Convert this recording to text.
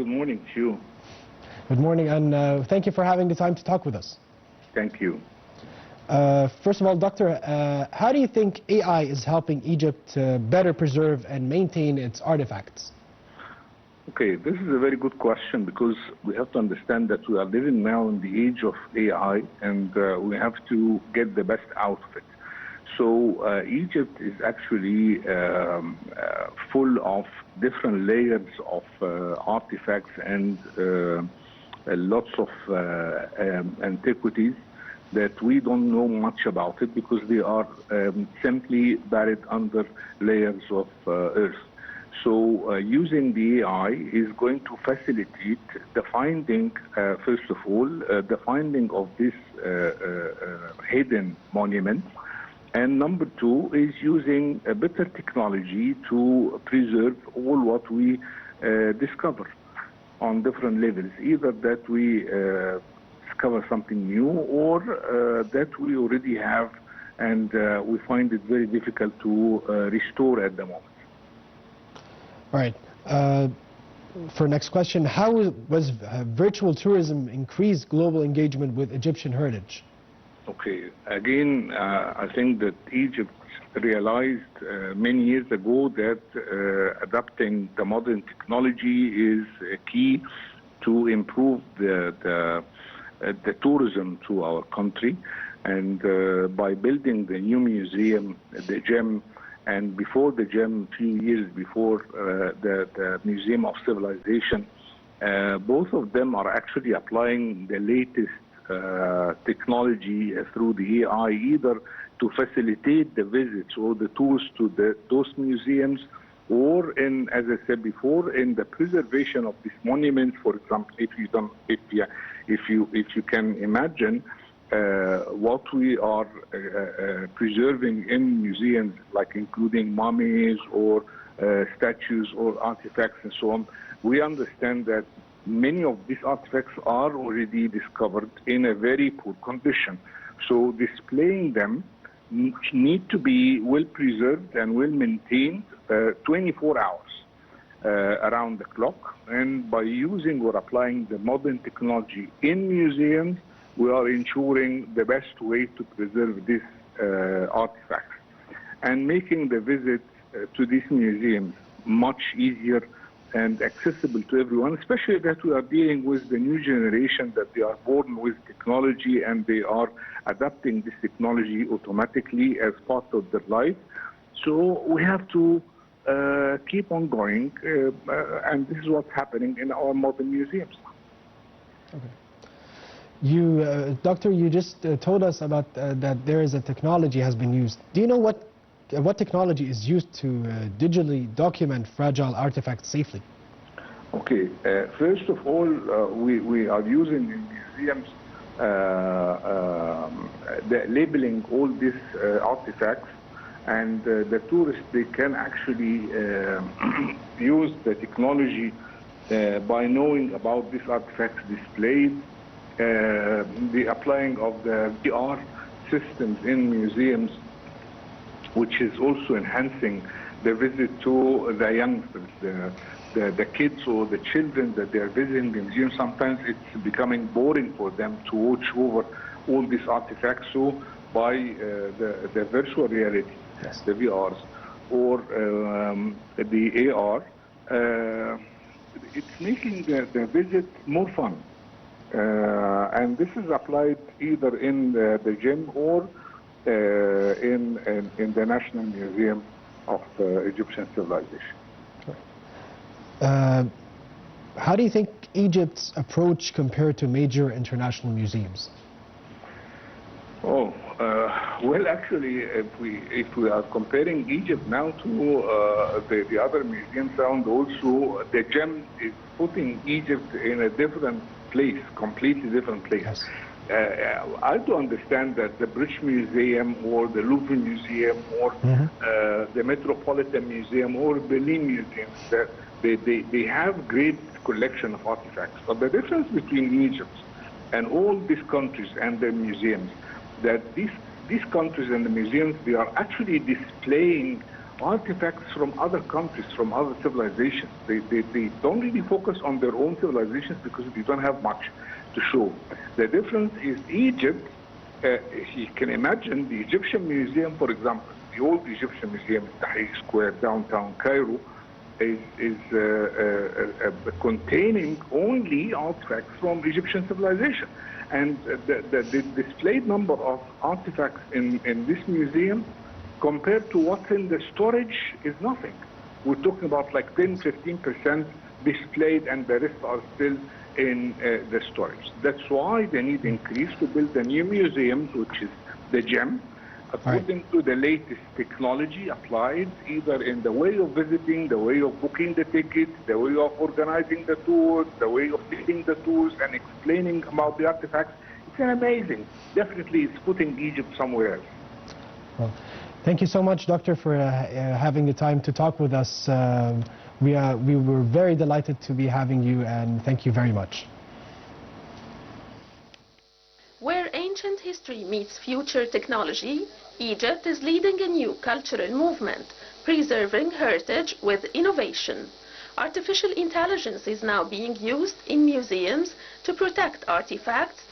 good morning to you. Good morning, and thank you for having the time to talk with us. Thank you. First of all, Doctor, how do you think AI is helping Egypt better preserve and maintain its artifacts? Okay, this is a very good question because we have to understand that we are living now in the age of AI, and we have to get the best out of it. So Egypt is actually full of different layers of artifacts and lots of antiquities that we don't know much about it because they are simply buried under layers of earth. So using the AI is going to facilitate the finding, first of all, the finding of this hidden monument. And number two is using a better technology to preserve all what we discover on different levels, either that we discover something new or that we already have and we find it very difficult to restore at the moment. All right. For next question, how was virtual tourism increase global engagement with Egyptian heritage? Okay. Again, I think that Egypt realized many years ago that adapting the modern technology is key to improve the tourism to our country. And by building the new museum, the gem, and before the gem, a few years before the Museum of Civilization, both of them are actually applying the latest technology through the AI, either to facilitate the visits or the tours to those museums, or in, as I said before, in the preservation of these monuments. For example, if you can imagine what we are preserving in museums, like including mummies or statues or artifacts and so on, we understand that many of these artifacts are already discovered in a very poor condition. So displaying them need to be well preserved and well maintained 24 hours around the clock. And by using or applying the modern technology in museums, we are ensuring the best way to preserve these artifacts and making the visit to these museums much easier and accessible to everyone, especially that we are dealing with the new generation, that they are born with technology and they are adapting this technology automatically as part of their life. So we have to keep on going, and this is what's happening in our modern museums. Okay. You, Doctor, you just told us about that there is a technology has been used. Do you know what technology is used to digitally document fragile artifacts safely? Okay. First of all, we are using in museums the labeling all these artifacts, and the tourists, they can actually use the technology by knowing about these artifacts displayed. The applying of the VR systems in museums, which is also enhancing the visit to the youngsters, the kids or the children that they are visiting the museum. Sometimes it's becoming boring for them to watch over all these artifacts. So by the virtual reality, yes, the VRs, or the AR, it's making the visit more fun. And this is applied either in the gym or in the National Museum of Egyptian Civilization. How do you think Egypt's approach compared to major international museums? Oh, well, actually, if we are comparing Egypt now to the other museums around, also the gem is putting Egypt in a different place, completely different place. Yes. I do understand that the British Museum or the Louvre Museum or the Metropolitan Museum or Berlin Museum, that they have great collection of artifacts. But the difference between Egypt and all these countries and their museums, that these countries and the museums, they are actually displaying artifacts from other countries, from other civilizations. They don't really focus on their own civilizations because they don't have much to show. The difference is Egypt, you can imagine the Egyptian museum, for example, the old Egyptian museum in Tahrir Square, downtown Cairo, is containing only artifacts from Egyptian civilization. And the displayed number of artifacts in this museum compared to what's in the storage is nothing. We're talking about like 10-15% displayed, and the rest are still in the storage. That's why they need increase to build the new museums, which is the GEM, according to the latest technology applied, either in the way of visiting, the way of booking the tickets, the way of organizing the tours, the way of taking the tours and explaining about the artifacts. It's amazing. Definitely it's putting Egypt somewhere else. Well, thank you so much, Doctor, for having the time to talk with us. We were very delighted to be having you, and thank you very much. Where ancient history meets future technology, Egypt is leading a new cultural movement, preserving heritage with innovation. Artificial intelligence is now being used in museums to protect artifacts